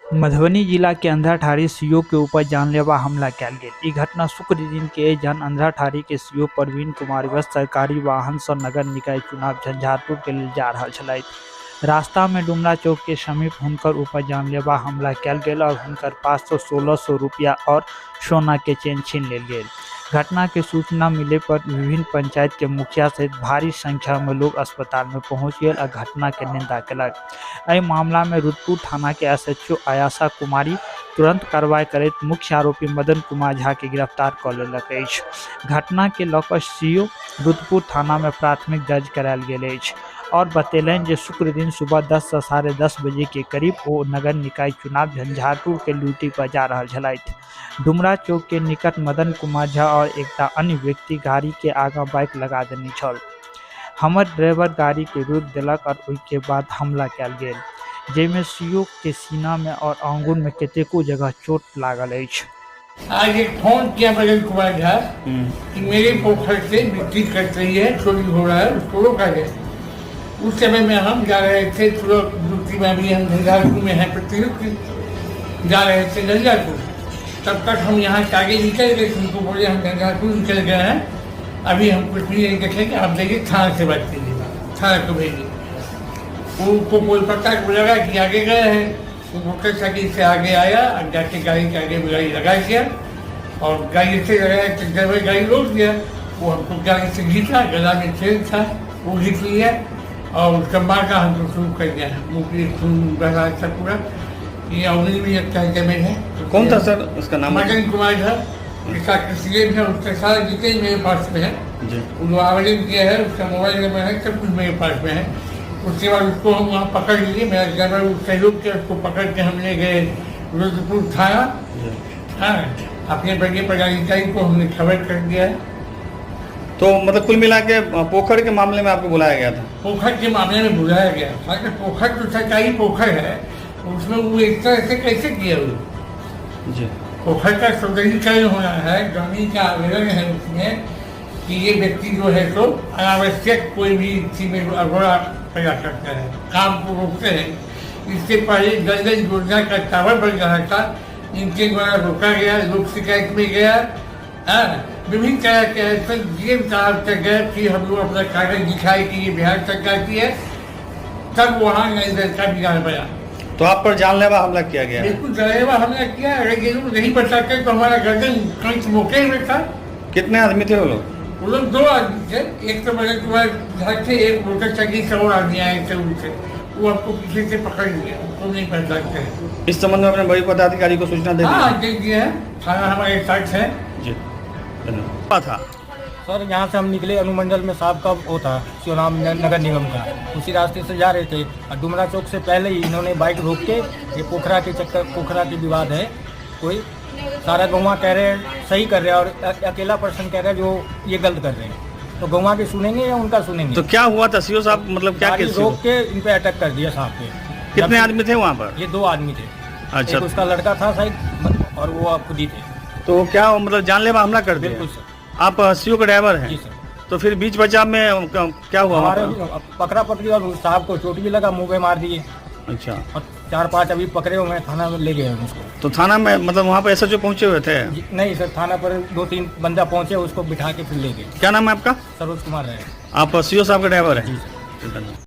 मधुबनी जिला के अंधराठाड़ी सीओ के ऊपर जानलेवा हमला कयल गेल। ई घटना शुक्र दिन के जन अंधराठाड़ी के सीओ प्रवीण कुमार व्यस्त सरकारी वाहन सँ नगर निकाय चुनाव झंझारपुर के लेल जा रहल छलथि। रास्ता में डुमरा चौक के समीप हुनकर ऊपर जानलेवा हमला कयल गेल और हुनकर पास सँ 1600 रुपया और सोना के चेन छीन लेल गेल। घटना के सूचना मिले पर विभिन्न पंचायत के मुखिया सहित भारी संख्या में लोग अस्पताल में पहुंच गए और घटना के निंदा केलक। एहि मामला में रुद्रपुर थाना के एसएचओ आयाशा कुमारी तुरंत कार्रवाई करैत मुख्य आरोपी मदन कुमार झा के गिरफ्तार कर लेलक अछि। घटना के लऽ कऽ सीओ रुद्रपुर थाना में प्राथमिक दर्ज करायल गेल अछि और बतेलनि जे शुक्र दिन सुबह 10 से 10:30 बजे के करीब ओ नगर निकाय चुनाव झंझारपुर के ड्यूटी पर जा रहल छलथि। डुमरा चौक के निकट मदन कुमार झा और एकटा अन्य व्यक्ति गाड़ी के आगा बाइक लगा देने छल। हमर ड्राइवर गाड़ी के रोक देलक और ओहि के बाद हमला कयल गेल, जेमे सीओ के सीना में और आंगुर में कतेको जगह चोट लागल अछि। आज एक फोन किया मदन कुमार झा कि मेरे पोखर से मिट्टी कट रही है, चोरी हो रहा है, उसको रोका जाए। उस समय में हम जा रहे थे ड्यूटी में, भी हम झंझारपुर में हैं, प्रतिनियुक्त जा रहे थे झंझारपुर। तब तक हम यहाँ से आगे निकल गए, उनको बोले हम झंझारपुर निकल गए हैं, अभी हम कुछ भी नहीं देखें कि आप देखिए थाना से बात कीजिए, थाना को भेजिए। उनको कोई पता लगा कि आगे गए हैं, वो मोटरसाइकिल से आगे आया और जाके गाड़ी के आगे गाड़ी लगा दिया और गाड़ी से लगाया तो ड्राइवर गाड़ी रोक दिया। वो हमको गाड़ी से घींचा, गला में चेन था वो घींच लिया और उसका मार्का हमको शुरू कर दिया। मुझे खून बहा था पूरा, ये उंगली भी अच्छा डैमेज है। कौन था सर उसका नाम? मदन कुमार झा, इसका सीएम है, उसका सारा डिटेल मेरे पास में है जी। उन्होंने आवेदन किया है, उसका मोबाइल नंबर है, सब कुछ मेरे पास में है। उसके बाद उसको हम वहाँ पकड़ लिए, मेरा ड्राइवर सहयोग किया, उसको पकड़ के हम ले गए रुद्रपुर थाना। हाँ, अपने बड़े पदाधिकारी को हमने खबर कर दिया है। तो मतलब कुल मिला के पोखर के मामले में आपको बुलाया गया था? पोखर के मामले में बुलाया गया था। पोखर तो सरकारी पोखर है, उसमें वो एक तरह से कैसे किया वो जी? पोखर का सुदृढ़ीकरण होना है, जमीन का आवेदन है उसमें कि ये व्यक्ति जो है तो अनावश्यक कोई भी चीज में अगोड़ा पैदा करता है, काम को रोकते हैं। इससे पहले जल योजना का टावर बन रहा था, इनके द्वारा रोका गया, लोक शिकायत में गया, विभिन्न तरह के ऐसे डीएम साहब तक गए कि हम लोग अपना कागज दिखाए कि ये बिहार सरकार की है, तब वहाँ का बिगाड़ बना। तो आप पर जानलेवा हमला किया गया? बिल्कुल जानलेवा हमला किया। अगर ये लोग नहीं बचाते तो हमारा गर्दन कहीं मौके में था। कितने आदमी थे वो लोग? वो लोग 2 आदमी थे, एक तो मदन कुमार झा थे, एक मोटरसाइकिल से और आदमी आए थे उनसे, वो हमको पीछे से पकड़ लिया, उनको नहीं पहचानते। इस संबंध में अपने बड़ी पदाधिकारी को सूचना दे दी? हाँ, दे दिया है, थाना हमारे साथ है जी। धन्यवाद। था सर, यहाँ से हम निकले, अनुमंडल में साहब का वो था चुनाव नगर निगम का, उसी रास्ते से जा रहे थे और डुमरा चौक से पहले ही इन्होंने बाइक रोक के, ये पोखरा के चक्कर, पोखरा की विवाद है, कोई सारा गौवा कह रहे हैं सही कर रहे हैं और अकेला पर्सन कह रहे हैं जो ये गलत कर रहे हैं। तो गौवा के सुनेंगे या उनका सुनेंगे? तो क्या हुआ था सीओ साहब, मतलब क्या केस? रोक के इन पे अटैक कर दिया साहब पे। कितने आदमी थे वहाँ पर? ये 2 आदमी थे। अच्छा, एक उसका लड़का था शायद और वो खुद ही थे। तो क्या मतलब जानलेवा हमला कर दिया? बिल्कुल सर। आप सीओ का ड्राइवर हैं? जी सर। तो फिर बीच बचाव में क्या हुआ? हमारे पकड़ा पकड़ी और साहब को चोट भी लगा, मुंह पे मार दिए। अच्छा। और 4-5 अभी पकड़े हुए हैं, थाना में ले गए हैं उसको। तो थाना में मतलब वहाँ पर एसएचओ पहुँचे हुए थे? नहीं सर, थाना पर 2-3 बंदा पहुंचे, उसको बिठा के फिर ले गए। क्या नाम है आपका? सरोज कुमार है। आप सीओ साहब का ड्राइवर हैं? जी सर। धन्यवाद।